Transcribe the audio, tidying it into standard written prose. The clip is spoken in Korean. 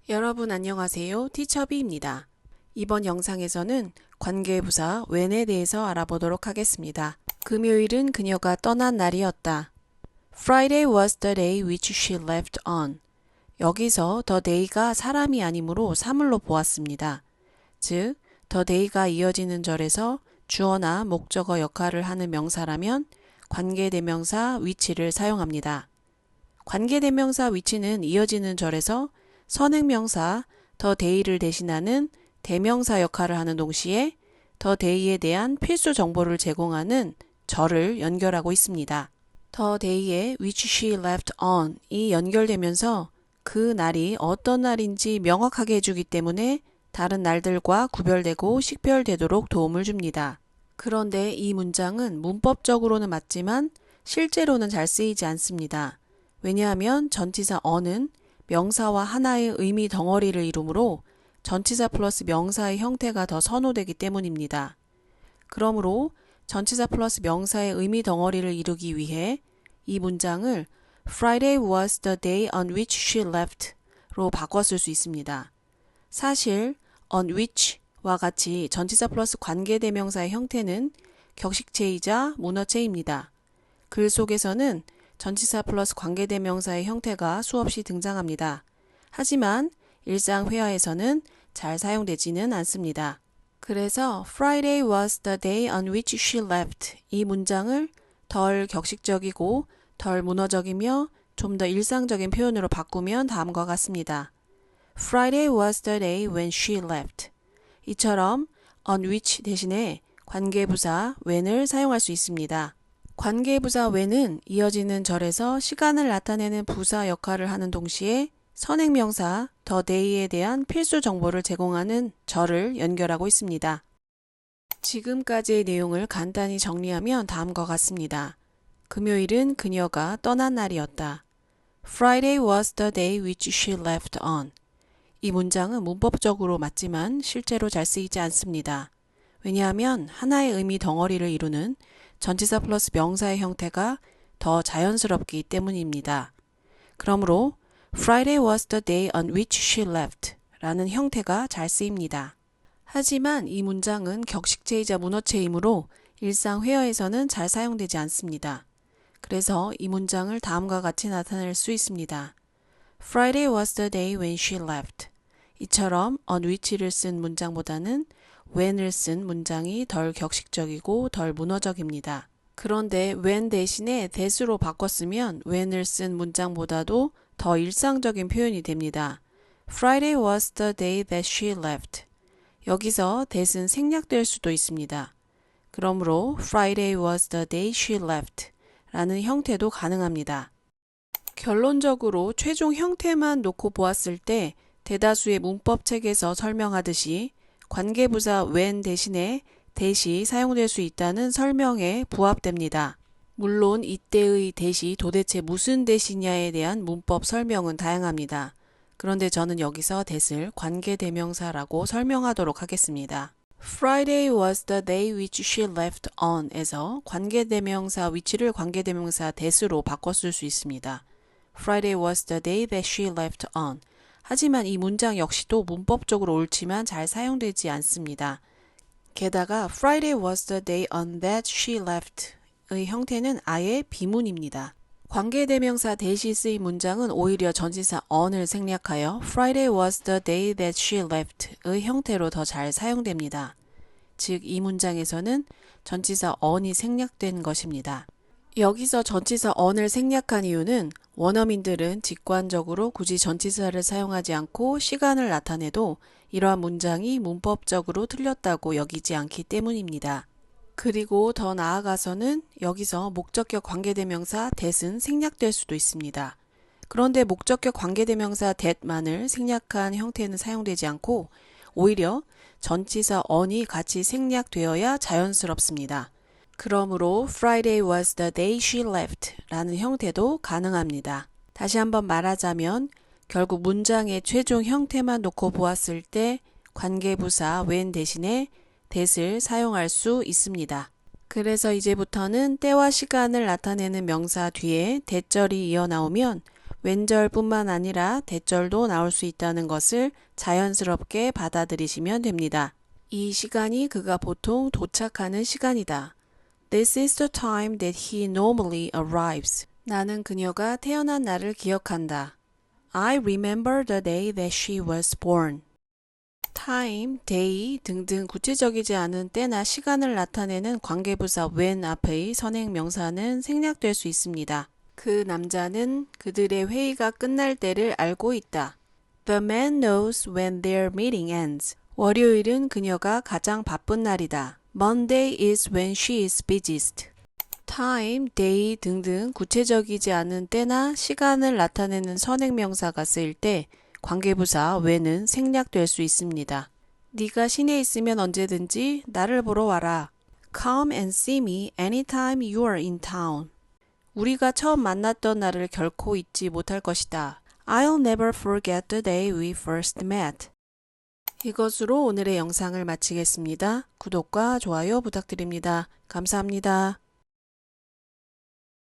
여러분 안녕하세요. 티처비입니다. 이번 영상에서는 관계부사 when에 대해서 알아보도록 하겠습니다. 금요일은 그녀가 떠난 날이었다. Friday was the day which she left on. 여기서 the day가 사람이 아니므로 사물로 보았습니다. 즉, the day가 이어지는 절에서 주어나 목적어 역할을 하는 명사라면 관계대명사 which를 사용합니다. 관계대명사 which는 이어지는 절에서 선행명사 the day를 대신하는 대명사 역할을 하는 동시에 the day에 대한 필수 정보를 제공하는 절을 연결하고 있습니다. the day에 which she left on이 연결되면서 그 날이 어떤 날인지 명확하게 해주기 때문에 다른 날들과 구별되고 식별되도록 도움을 줍니다. 그런데 이 문장은 문법적으로는 맞지만 실제로는 잘 쓰이지 않습니다. 왜냐하면 전치사 on은 명사와 하나의 의미 덩어리를 이루므로 전치사 플러스 명사의 형태가 더 선호되기 때문입니다. 그러므로 전치사 플러스 명사의 의미 덩어리를 이루기 위해 이 문장을 Friday was the day on which she left로 바꿨을 수 있습니다. 사실 on which와 같이 전치사 플러스 관계대명사의 형태는 격식체이자 문어체입니다. 글 속에서는 전치사 플러스 관계대명사의 형태가 수없이 등장합니다. 하지만 일상 회화에서는 잘 사용되지는 않습니다. 그래서 Friday was the day on which she left 이 문장을 덜 격식적이고 덜 문어적이며 좀 더 일상적인 표현으로 바꾸면 다음과 같습니다. Friday was the day when she left. 이처럼 on which 대신에 관계부사 when을 사용할 수 있습니다. 관계부사 when은 이어지는 절에서 시간을 나타내는 부사 역할을 하는 동시에 선행명사 the day에 대한 필수 정보를 제공하는 절을 연결하고 있습니다. 지금까지의 내용을 간단히 정리하면 다음과 같습니다. 금요일은 그녀가 떠난 날이었다. Friday was the day which she left on. 이 문장은 문법적으로 맞지만 실제로 잘 쓰이지 않습니다. 왜냐하면 하나의 의미 덩어리를 이루는 전치사 플러스 명사의 형태가 더 자연스럽기 때문입니다. 그러므로 Friday was the day on which she left 라는 형태가 잘 쓰입니다. 하지만 이 문장은 격식체이자 문어체이므로 일상 회화에서는 잘 사용되지 않습니다. 그래서 이 문장을 다음과 같이 나타낼 수 있습니다. Friday was the day when she left. 이처럼 on which를 쓴 문장보다는 when을 쓴 문장이 덜 격식적이고 덜 문어적입니다. 그런데 when 대신에 that으로 바꿨으면 when을 쓴 문장보다도 더 일상적인 표현이 됩니다. Friday was the day that she left. 여기서 that은 생략될 수도 있습니다. 그러므로 Friday was the day she left 라는 형태도 가능합니다. 결론적으로 최종 형태만 놓고 보았을 때 대다수의 문법책에서 설명하듯이 관계부사 when 대신에 that이 사용될 수 있다는 설명에 부합됩니다. 물론 이때의 that이 도대체 무슨 that이냐에 대한 문법 설명은 다양합니다. 그런데 저는 여기서 that을 관계대명사라고 설명하도록 하겠습니다. Friday was the day which she left on 에서 관계대명사 which를 관계대명사 that으로 바꿨을 수 있습니다. Friday was the day that she left on. 하지만 이 문장 역시도 문법적으로 옳지만 잘 사용되지 않습니다. 게다가 Friday was the day on that she left의 형태는 아예 비문입니다. 관계대명사 that이 쓰인 문장은 오히려 전치사 on을 생략하여 Friday was the day that she left의 형태로 더 잘 사용됩니다. 즉, 이 문장에서는 전치사 on이 생략된 것입니다. 여기서 전치사 on을 생략한 이유는 원어민들은 직관적으로 굳이 전치사를 사용하지 않고 시간을 나타내도 이러한 문장이 문법적으로 틀렸다고 여기지 않기 때문입니다. 그리고 더 나아가서는 여기서 목적격 관계대명사 that은 생략될 수도 있습니다. 그런데 목적격 관계대명사 that만을 생략한 형태는 사용되지 않고 오히려 전치사 on이 같이 생략되어야 자연스럽습니다. 그러므로 Friday was the day she left 라는 형태도 가능합니다. 다시 한번 말하자면 결국 문장의 최종 형태만 놓고 보았을 때 관계부사 when 대신에 that을 사용할 수 있습니다. 그래서 이제부터는 때와 시간을 나타내는 명사 뒤에 대절이 이어 나오면 왼절뿐만 아니라 대절도 나올 수 있다는 것을 자연스럽게 받아들이시면 됩니다. 이 시간이 그가 보통 도착하는 시간이다. This is the time that he normally arrives. 나는 그녀가 태어난 날을 기억한다. I remember the day that she was born. time, day 등등 구체적이지 않은 때나 시간을 나타내는 관계부사 when 앞의 선행명사는 생략될 수 있습니다. 그 남자는 그들의 회의가 끝날 때를 알고 있다. The man knows when their meeting ends. 월요일은 그녀가 가장 바쁜 날이다. Monday is when she is busiest. time, day 등등 구체적이지 않은 때나 시간을 나타내는 선행명사가 쓰일 때 관계부사 when은 생략될 수 있습니다. 네가 시내에 있으면 언제든지 나를 보러 와라. Come and see me anytime you are in town. 우리가 처음 만났던 날을 결코 잊지 못할 것이다. I'll never forget the day we first met. 이것으로 오늘의 영상을 마치겠습니다. 구독과 좋아요 부탁드립니다. 감사합니다.